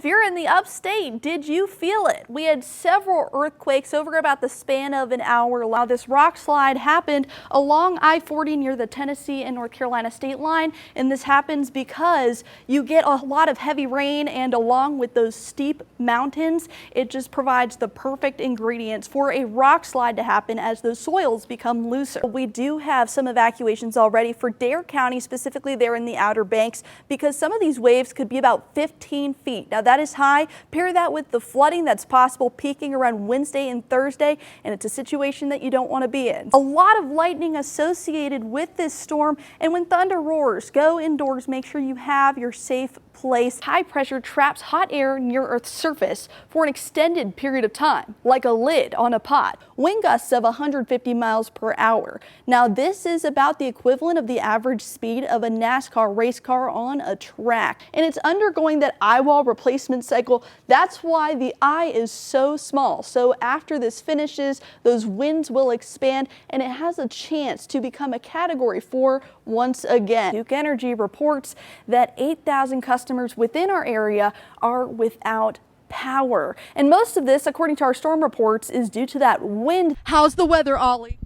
If you're in the upstate, did you feel it? We had several earthquakes over about the span of an hour. Now, this rock slide happened along I-40 near the Tennessee and North Carolina state line, and this happens because you get a lot of heavy rain, and along with those steep mountains, it just provides the perfect ingredients for a rock slide to happen as those soils become looser. We do have some evacuations already for Dare County, specifically there in the Outer Banks, because some of these waves could be about 15 feet. Now, that is high. Pair that with the flooding that's possible peaking around Wednesday and Thursday, and it's a situation that you don't want to be in. A lot of lightning associated with this storm, and when thunder roars, go indoors. Make sure you have your safe place. High pressure traps hot air near Earth's surface for an extended period of time, like a lid on a pot. Wind gusts of 150 miles per hour. Now, this is about the equivalent of the average speed of a NASCAR race car on a track, and it's undergoing that eyewall replacement cycle. That's why the eye is so small. So after this finishes, those winds will expand, and it has a chance to become a Category 4 once again. Duke Energy reports that 8,000 customers within our area are without power. And most of this, according to our storm reports, is due to that wind. How's the weather, Ollie?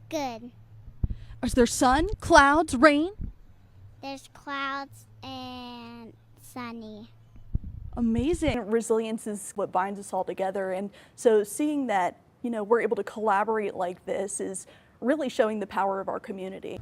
Good. Is there sun, clouds, rain? There's clouds and sunny. Amazing. Resilience is what binds us all together. And so seeing that, we're able to collaborate like this is really showing the power of our community.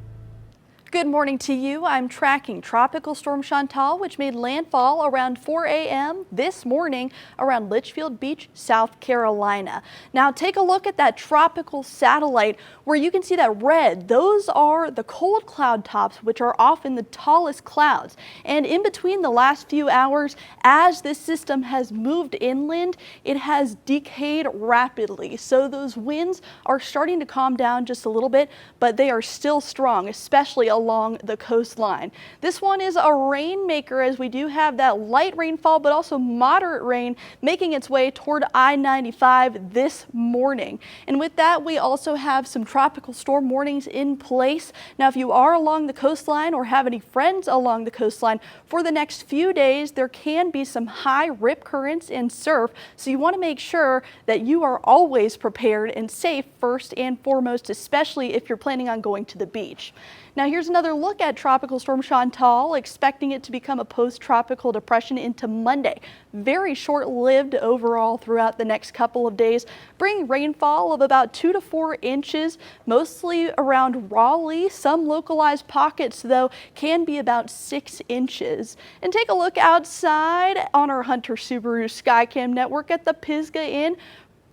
Good morning to you. I'm tracking Tropical Storm Chantal, which made landfall around 4 a.m. this morning around Litchfield Beach, South Carolina. Now take a look at that tropical satellite where you can see that red. Those are the cold cloud tops, which are often the tallest clouds. And in between the last few hours, as this system has moved inland, it has decayed rapidly. So those winds are starting to calm down just a little bit, but they are still strong, especially along the coastline. This one is a rainmaker, as we do have that light rainfall, but also moderate rain making its way toward I-95 this morning. And with that, we also have some tropical storm warnings in place. Now, if you are along the coastline or have any friends along the coastline, for the next few days, there can be some high rip currents and surf. So you want to make sure that you are always prepared and safe first and foremost, especially if you're planning on going to the beach. Now, here's another look at Tropical Storm Chantal, expecting it to become a post-tropical depression into Monday. Very short-lived overall throughout the next couple of days, bringing rainfall of about 2 to 4 inches, mostly around Raleigh. Some localized pockets, though, can be about 6 inches. And take a look outside on our Hunter Subaru Skycam network at the Pisgah Inn.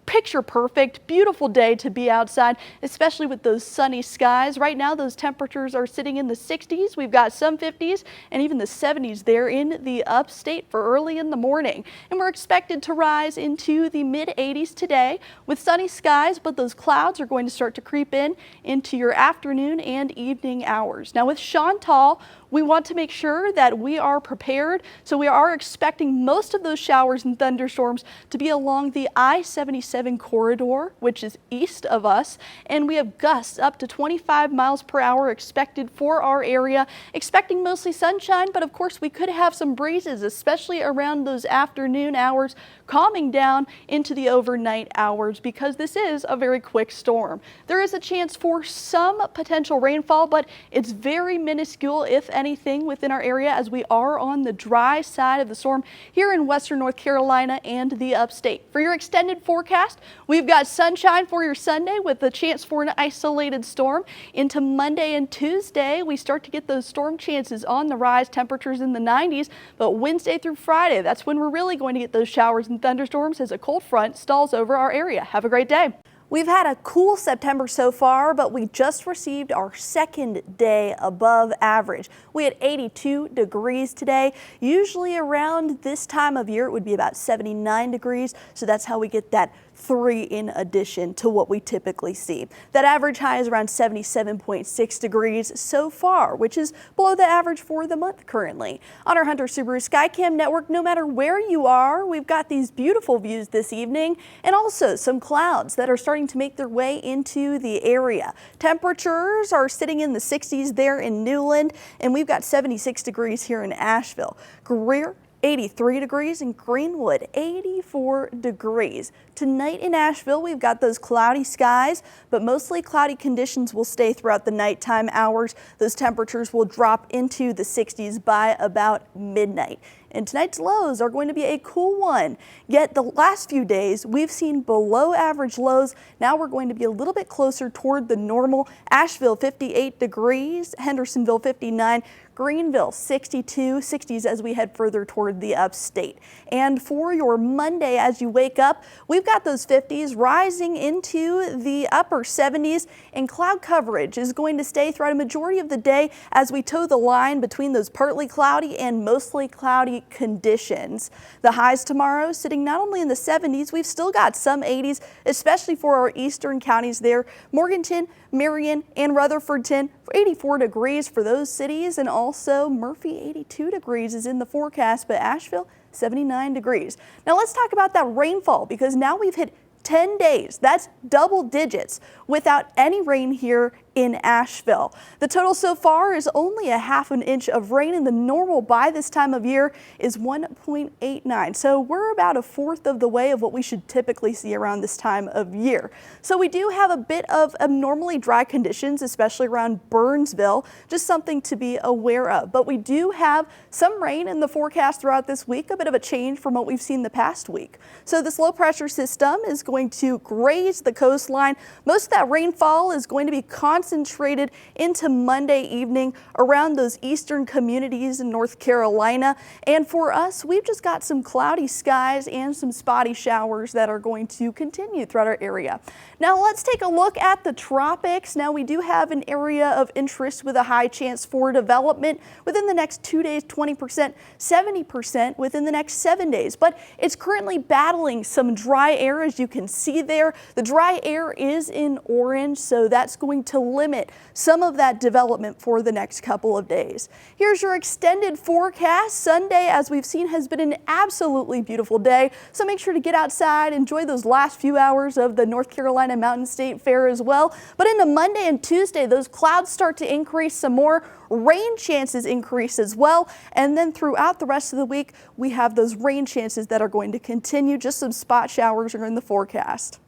Picture perfect, beautiful day to be outside, especially with those sunny skies. Right now, those temperatures are sitting in the 60s. We've got some 50s and even the 70s there in the upstate for early in the morning. And we're expected to rise into the mid 80s today with sunny skies, but those clouds are going to start to creep in into your afternoon and evening hours. Now with Chantal, we want to make sure that we are prepared. So we are expecting most of those showers and thunderstorms to be along the I-77 corridor, which is east of us. And we have gusts up to 25 miles per hour expected for our area, expecting mostly sunshine. But of course, we could have some breezes, especially around those afternoon hours, calming down into the overnight hours because this is a very quick storm. There is a chance for some potential rainfall, but it's very minuscule, if anything, within our area, as we are on the dry side of the storm here in western North Carolina and the upstate. For your extended forecast, we've got sunshine for your Sunday with the chance for an isolated storm. Into Monday and Tuesday, we start to get those storm chances on the rise, temperatures in the 90s, but Wednesday through Friday, that's when we're really going to get those showers and thunderstorms as a cold front stalls over our area. Have a great day. We've had a cool September so far, but we just received our second day above average. We had 82 degrees today. Usually around this time of year, it would be about 79 degrees. So that's how we get that 3 in addition to what we typically see. That average high is around 77.6 degrees so far, which is below the average for the month currently. On our Hunter Subaru Skycam network, no matter where you are, we've got these beautiful views this evening and also some clouds that are starting to make their way into the area. Temperatures are sitting in the 60s there in Newland, and we've got 76 degrees here in Asheville. Greer, 83 degrees, and Greenwood, 84 degrees. Tonight in Asheville, we've got those cloudy skies, but mostly cloudy conditions will stay throughout the nighttime hours. Those temperatures will drop into the 60s by about midnight. And tonight's lows are going to be a cool one. Yet the last few days we've seen below average lows. Now we're going to be a little bit closer toward the normal. Asheville 58 degrees, Hendersonville 59, Greenville 62, 60s as we head further toward the upstate. And for your Monday as you wake up, we've got those 50s rising into the upper 70s, and cloud coverage is going to stay throughout a majority of the day as we toe the line between those partly cloudy and mostly cloudy conditions. The highs tomorrow sitting not only in the 70s, we've still got some 80s, especially for our eastern counties there. Morganton, Marion, and Rutherfordton, 84 degrees for those cities, and also Murphy, 82 degrees is in the forecast, but Asheville, 79 degrees. Now let's talk about that rainfall, because now we've hit 10 days, that's double digits, without any rain here in Asheville. The total so far is only a half an inch of rain, and the normal by this time of year is 1.89. So we're about a fourth of the way of what we should typically see around this time of year. So we do have a bit of abnormally dry conditions, especially around Burnsville, just something to be aware of. But we do have some rain in the forecast throughout this week, a bit of a change from what we've seen the past week. So this low pressure system is going to graze the coastline. Most of that rainfall is going to be concentrated into Monday evening around those eastern communities in North Carolina. And for us, we've just got some cloudy skies and some spotty showers that are going to continue throughout our area. Now let's take a look at the tropics. Now we do have an area of interest with a high chance for development within the next 2 days, 20%, 70% within the next 7 days. But it's currently battling some dry air, as you can see there. The dry air is in orange, so that's going to limit some of that development for the next couple of days. Here's your extended forecast. Sunday, as we've seen, has been an absolutely beautiful day, so make sure to get outside, enjoy those last few hours of the North Carolina Mountain State Fair as well. But into Monday and Tuesday, those clouds start to increase some more. Rain chances increase as well, and then throughout the rest of the week we have those rain chances that are going to continue. Just some spot showers are in the forecast.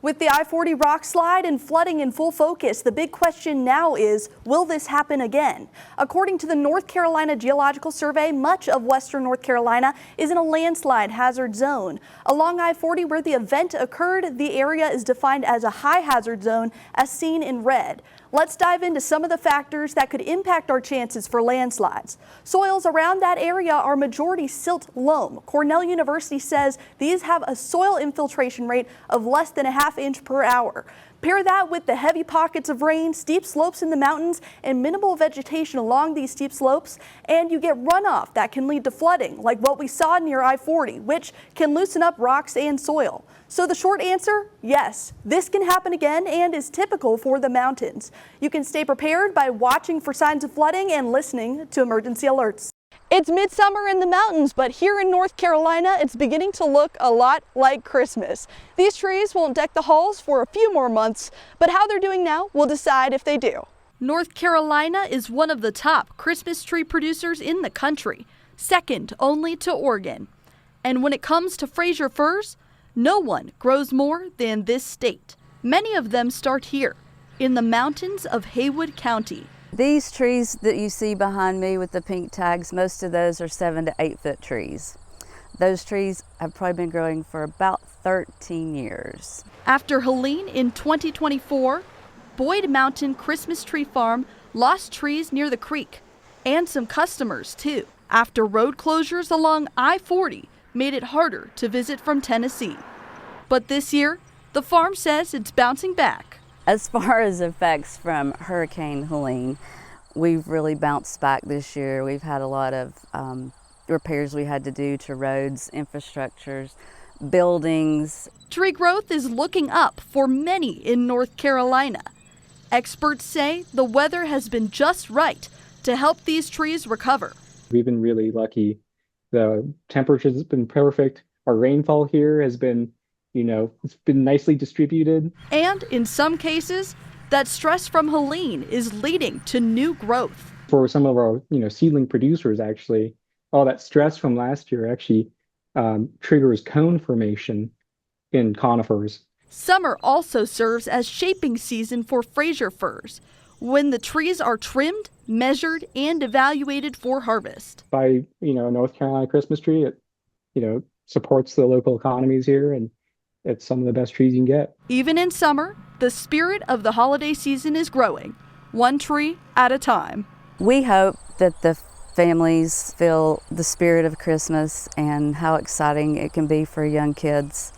With the I-40 rock slide and flooding in full focus, the big question now is, will this happen again? According to the North Carolina Geological Survey, much of western North Carolina is in a landslide hazard zone. Along I-40 where the event occurred, the area is defined as a high hazard zone as seen in red. Let's dive into some of the factors that could impact our chances for landslides. Soils around that area are majority silt loam. Cornell University says these have a soil infiltration rate of less than a half inch per hour. Pair that with the heavy pockets of rain, steep slopes in the mountains, and minimal vegetation along these steep slopes, and you get runoff that can lead to flooding, like what we saw near I-40, which can loosen up rocks and soil. So the short answer, yes, this can happen again and is typical for the mountains. You can stay prepared by watching for signs of flooding and listening to emergency alerts. It's midsummer in the mountains, but here in North Carolina, it's beginning to look a lot like Christmas. These trees won't deck the halls for a few more months, but how they're doing now will decide if they do. North Carolina is one of the top Christmas tree producers in the country, second only to Oregon. And when it comes to Fraser firs, no one grows more than this state. Many of them start here, in the mountains of Haywood County. These trees that you see behind me with the pink tags, most of those are 7 to 8 foot trees. Those trees have probably been growing for about 13 years. After Helene in 2024, Boyd Mountain Christmas Tree Farm lost trees near the creek, and some customers too, after road closures along I-40 made it harder to visit from Tennessee. But this year, the farm says it's bouncing back. As far as effects from Hurricane Helene, we've really bounced back this year. We've had a lot of repairs we had to do to roads, infrastructures, buildings. Tree growth is looking up for many in North Carolina. Experts say the weather has been just right to help these trees recover. We've been really lucky. The temperatures have been perfect. Our rainfall here has been, it's been nicely distributed. And in some cases, that stress from Helene is leading to new growth. For some of our, seedling producers, actually, all that stress from last year actually triggers cone formation in conifers. Summer also serves as shaping season for Fraser firs, when the trees are trimmed, measured, and evaluated for harvest. By, North Carolina Christmas tree, it, supports the local economies here, and it's some of the best trees you can get. Even in summer, the spirit of the holiday season is growing, one tree at a time. We hope that the families feel the spirit of Christmas and how exciting it can be for young kids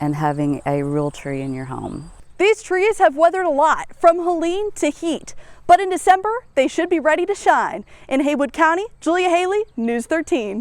and having a real tree in your home. These trees have weathered a lot, from Helene to heat, but in December, they should be ready to shine. In Haywood County, Julia Haley, News 13.